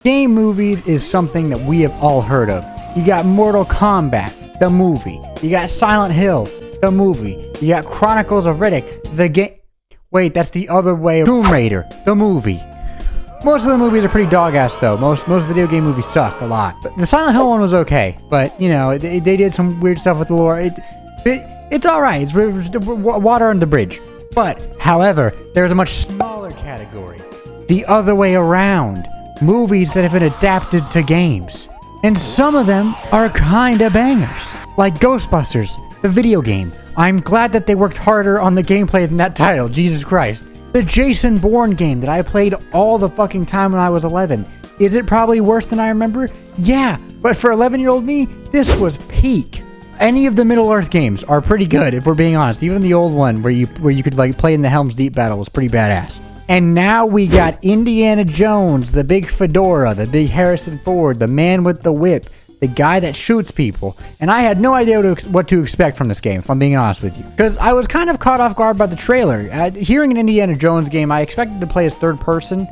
Game movies is something that we have all heard of. You got Mortal Kombat, the movie. You got Silent Hill, the movie. You got Chronicles of Riddick, the game. Wait, that's the other way. Tomb Raider, the movie. Most of the movies are pretty dog-ass though. Most video game movies suck a lot. But the Silent Hill one was okay. But, you know, they did some weird stuff with the lore. It's alright. It's water under the bridge. But, however, there's a much smaller category. The other way around. Movies that have been adapted to games. And some of them are kinda bangers. Like Ghostbusters, the video game. I'm glad that they worked harder on the gameplay than that title, Jesus Christ. The Jason Bourne game that I played all the fucking time when I was 11. Is it probably worse than I remember? Yeah, but for 11-year-old me, this was peak. Any of the Middle-earth games are pretty good, if we're being honest. Even the old one where you could like play in the Helm's Deep battle was pretty badass. And now we got Indiana Jones, the big fedora, the big Harrison Ford, the man with the whip, the guy that shoots people. And I had no idea what to expect from this game, if I'm being honest with you. Because I was kind of caught off guard by the trailer. Hearing an Indiana Jones game, I expected to play as third person.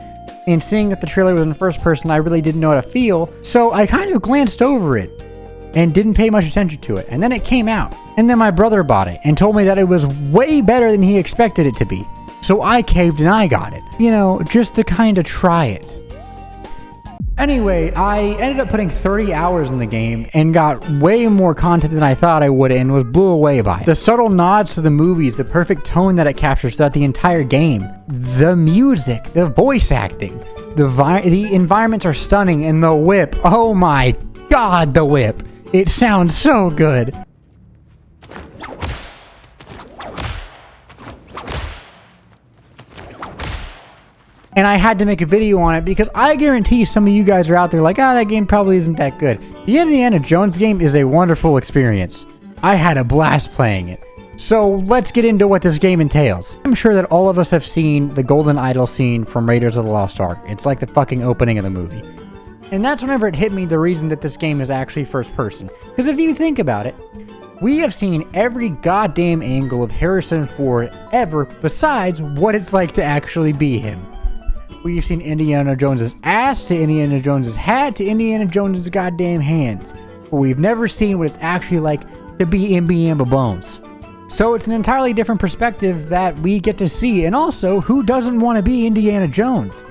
And seeing that the trailer was in first person, I really didn't know how to feel. So I kind of glanced over it and didn't pay much attention to it. And then it came out. And then my brother bought it and told me that it was way better than he expected it to be. So I caved and I got it. You know, just to kind of try it. Anyway, I ended up putting 30 hours in the game and got way more content than I thought I would and was blew away by it. The subtle nods to the movies, the perfect tone that it captures throughout the entire game, the music, the voice acting, the environments are stunning, and the whip, oh my god, the whip. It sounds so good. And I had to make a video on it because I guarantee some of you guys are out there like, that game probably isn't that good. The Indiana Jones game is a wonderful experience. I had a blast playing it. So let's get into what this game entails. I'm sure that all of us have seen the Golden Idol scene from Raiders of the Lost Ark. It's like the fucking opening of the movie. And that's whenever it hit me the reason that this game is actually first person. Because if you think about it, we have seen every goddamn angle of Harrison Ford ever besides what it's like to actually be him. We've seen Indiana Jones's ass, to Indiana Jones's hat, to Indiana Jones's goddamn hands. But we've never seen what it's actually like to be Imby Bones. So it's an entirely different perspective that we get to see, and also, who doesn't want to be Indiana Jones?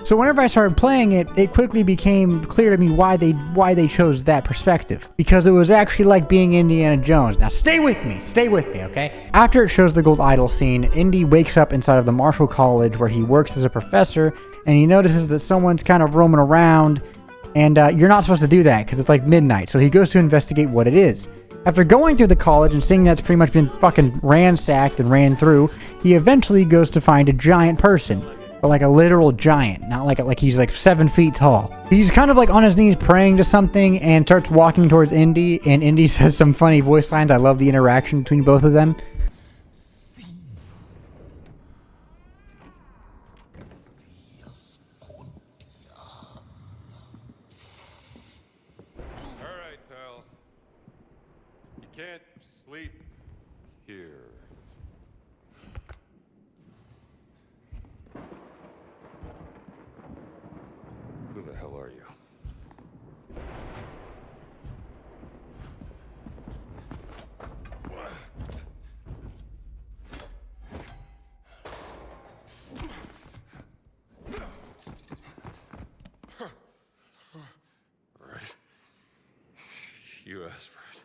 So whenever I started playing it, it quickly became clear to me why they chose that perspective. Because it was actually like being Indiana Jones. Now stay with me, okay? After it shows the Gold Idol scene, Indy wakes up inside of the Marshall College where he works as a professor, and he notices that someone's kind of roaming around, and you're not supposed to do that because it's like midnight, so he goes to investigate what it is. After going through the college and seeing that's pretty much been fucking ransacked and ran through, he eventually goes to find a giant person. But like a literal giant, not like he's like 7 feet tall. He's kind of like on his knees praying to something and starts walking towards Indy, and Indy says some funny voice lines. I love the interaction between both of them. Alright, pal. You can't sleep here. Who the hell are you? Alright. You asked for it.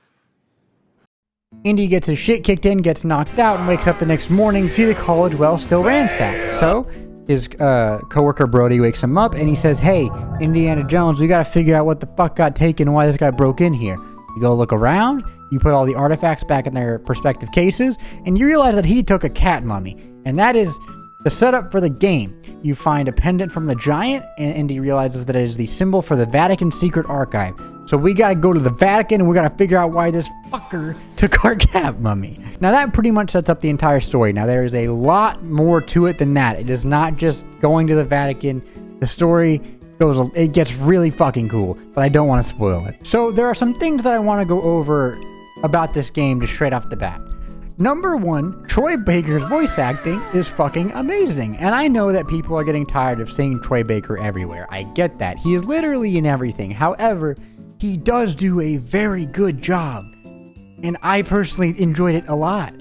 Indy gets his shit kicked in, gets knocked out, and wakes up the next morning to see the college well still ransacked. So his coworker Brody wakes him up and he says, "Hey, Indiana Jones, we gotta figure out what the fuck got taken and why this guy broke in here." You go look around, you put all the artifacts back in their respective cases, and you realize that he took a cat mummy. And that is the setup for the game. You find a pendant from the giant, and Indy realizes that it is the symbol for the Vatican secret archive. So we gotta go to the Vatican and we gotta figure out why this fucker took our cat mummy. Now that pretty much sets up the entire story. Now there is a lot more to it than that. It is not just going to the Vatican. The story it gets really fucking cool, but I don't want to spoil it. So there are some things that I want to go over about this game just straight off the bat. Number one, Troy Baker's voice acting is fucking amazing. And I know that people are getting tired of seeing Troy Baker everywhere. I get that. He is literally in everything. However, he does do a very good job. And I personally enjoyed it a lot.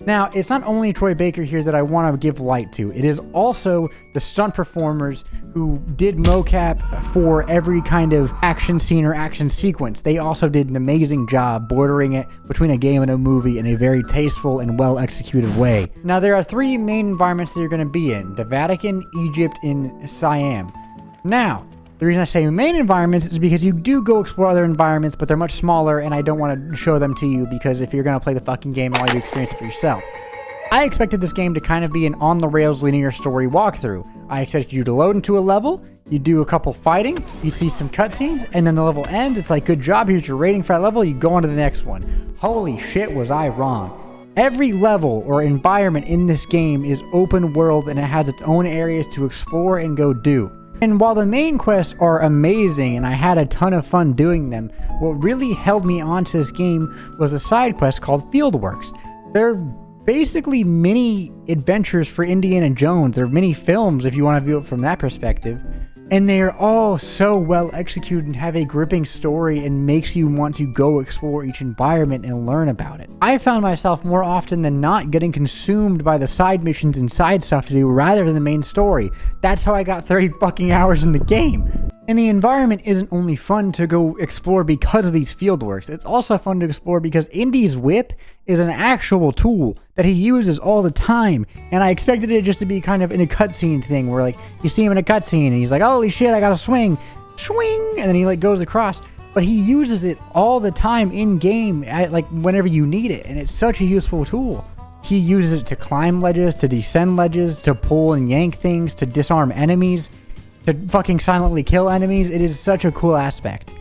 Now, it's not only Troy Baker here that I want to give light to. It is also the stunt performers who did mocap for every kind of action scene or action sequence. They also did an amazing job bordering it between a game and a movie in a very tasteful and well-executed way. Now, there are three main environments that you're going to be in: the Vatican, Egypt, and Siam. Now, the reason I say main environments is because you do go explore other environments, but they're much smaller, and I don't want to show them to you because if you're going to play the fucking game, I want you to experience it for yourself. I expected this game to kind of be an on-the-rails linear story walkthrough. I expected you to load into a level, you do a couple fighting, you see some cutscenes, and then the level ends. It's like, good job, here's your rating for that level, you go on to the next one. Holy shit, was I wrong. Every level or environment in this game is open world, and it has its own areas to explore and go do. And while the main quests are amazing and I had a ton of fun doing them, what really held me onto this game was a side quest called Fieldworks. They're basically mini adventures for Indiana Jones. They're mini films if you want to view it from that perspective. And they are all so well executed and have a gripping story and makes you want to go explore each environment and learn about it. I found myself more often than not getting consumed by the side missions and side stuff to do rather than the main story. That's how I got 30 fucking hours in the game. And the environment isn't only fun to go explore because of these fieldworks, it's also fun to explore because Indy's whip is an actual tool that he uses all the time. And I expected it just to be kind of in a cutscene thing where like you see him in a cutscene and he's like, holy shit, I gotta swing, and then he like goes across. But he uses it all the time in game, like whenever you need it, and it's such a useful tool. He uses it to climb ledges, to descend ledges, to pull and yank things, to disarm enemies, to fucking silently kill enemies. It is such a cool aspect.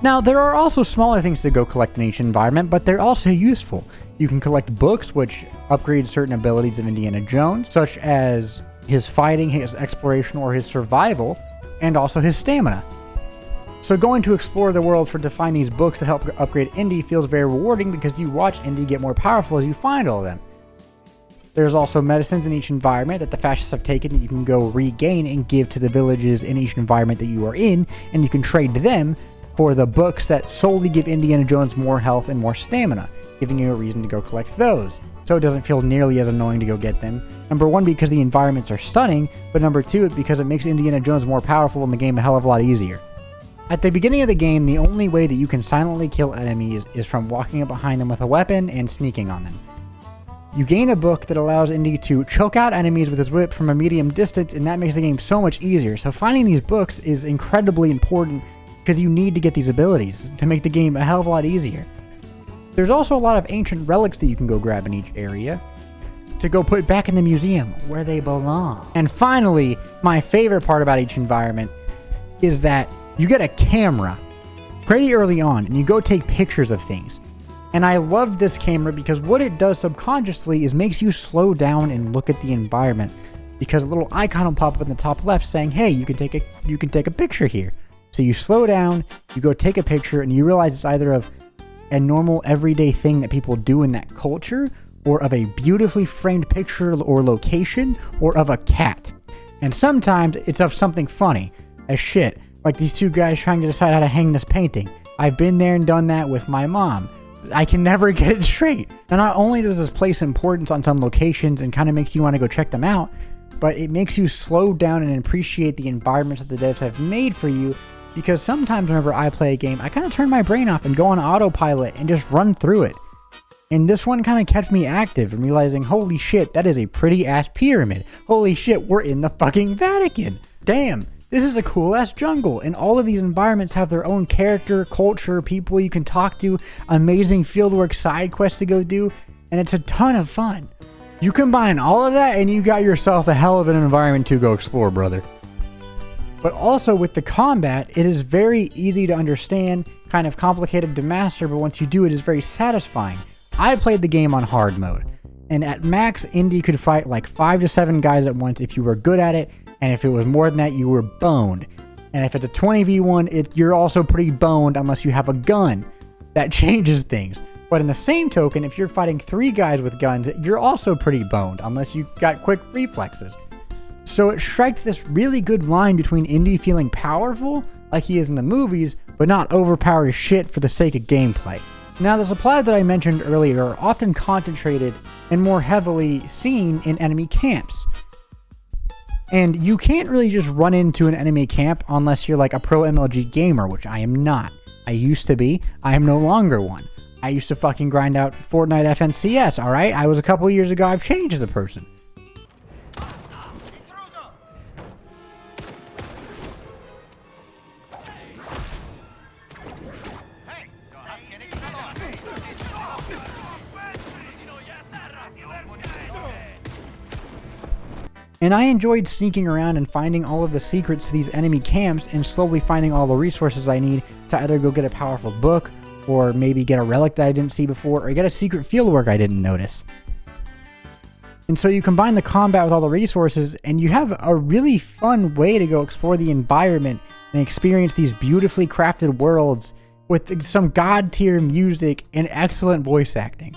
Now, there are also smaller things to go collect in each environment, but they're also useful. You can collect books, which upgrade certain abilities of Indiana Jones, such as his fighting, his exploration, or his survival, and also his stamina. So going to explore the world to find these books that help upgrade Indy feels very rewarding because you watch Indy get more powerful as you find all of them. There's also medicines in each environment that the fascists have taken that you can go regain and give to the villages in each environment that you are in, and you can trade them for the books that solely give Indiana Jones more health and more stamina, giving you a reason to go collect those. So it doesn't feel nearly as annoying to go get them. Number one, because the environments are stunning, but number two, because it makes Indiana Jones more powerful in the game a hell of a lot easier. At the beginning of the game, the only way that you can silently kill enemies is from walking up behind them with a weapon and sneaking on them. You gain a book that allows Indy to choke out enemies with his whip from a medium distance, and that makes the game so much easier. So finding these books is incredibly important because you need to get these abilities to make the game a hell of a lot easier. There's also a lot of ancient relics that you can go grab in each area to go put back in the museum where they belong. And finally, my favorite part about each environment is that you get a camera pretty early on and you go take pictures of things. And I love this camera because what it does subconsciously is makes you slow down and look at the environment, because a little icon will pop up in the top left saying, hey, you can take a picture here. So you slow down, you go take a picture, and you realize it's either of a normal everyday thing that people do in that culture, or of a beautifully framed picture or location, or of a cat. And sometimes it's of something funny as shit, like these two guys trying to decide how to hang this painting. I've been there and done that with my mom. I can never get it straight. And not only does this place importance on some locations and kind of makes you want to go check them out, but it makes you slow down and appreciate the environments that the devs have made for you, because sometimes whenever I play a game, I kind of turn my brain off and go on autopilot and just run through it. And this one kind of kept me active and realizing, holy shit, that is a pretty ass pyramid. Holy shit, we're in the fucking Vatican. Damn. This is a cool-ass jungle, and all of these environments have their own character, culture, people you can talk to, amazing fieldwork side quests to go do, and it's a ton of fun. You combine all of that, and you got yourself a hell of an environment to go explore, brother. But also with the combat, it is very easy to understand, kind of complicated to master, but once you do, it is very satisfying. I played the game on hard mode, and at max, Indy could fight like 5 to 7 guys at once if you were good at it, and if it was more than that, you were boned. And if it's a 20v1, you're also pretty boned unless you have a gun. That changes things. But in the same token, if you're fighting 3 guys with guns, you're also pretty boned, unless you got quick reflexes. So it striked this really good line between Indy feeling powerful, like he is in the movies, but not overpowered as shit for the sake of gameplay. Now, the supplies that I mentioned earlier are often concentrated and more heavily seen in enemy camps. And you can't really just run into an enemy camp unless you're like a pro MLG gamer, which I am not. I used to be. I am no longer one. I used to fucking grind out Fortnite FNCS, alright? I was a couple years ago. I've changed as a person. And I enjoyed sneaking around and finding all of the secrets to these enemy camps and slowly finding all the resources I need to either go get a powerful book or maybe get a relic that I didn't see before or get a secret fieldwork I didn't notice. And so you combine the combat with all the resources and you have a really fun way to go explore the environment and experience these beautifully crafted worlds with some god tier music and excellent voice acting.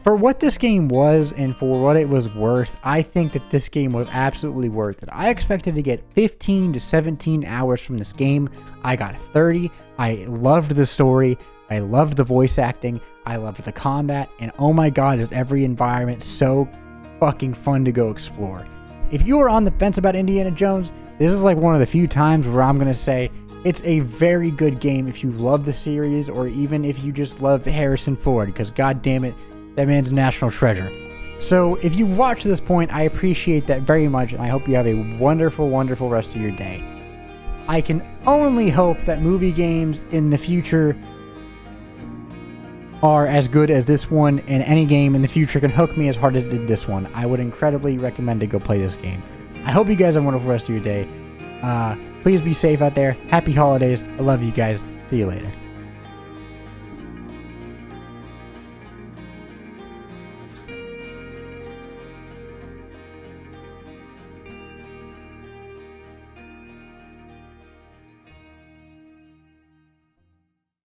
For what this game was and for what it was worth, I think that this game was absolutely worth it. I expected to get 15 to 17 hours from this game. I got 30. I loved the story. I loved the voice acting. I loved the combat. And oh my god, is every environment so fucking fun to go explore. If you are on the fence about Indiana Jones, this is like one of the few times where I'm going to say it's a very good game if you love the series or even if you just love Harrison Ford, because god damn it, that man's a national treasure. So if you've watched to this point, I appreciate that very much, and I hope you have a wonderful, wonderful rest of your day. I can only hope that movie games in the future are as good as this one, and any game in the future can hook me as hard as it did this one. I would incredibly recommend to go play this game. I hope you guys have a wonderful rest of your day. Please be safe out there. Happy holidays. I love you guys. See you later.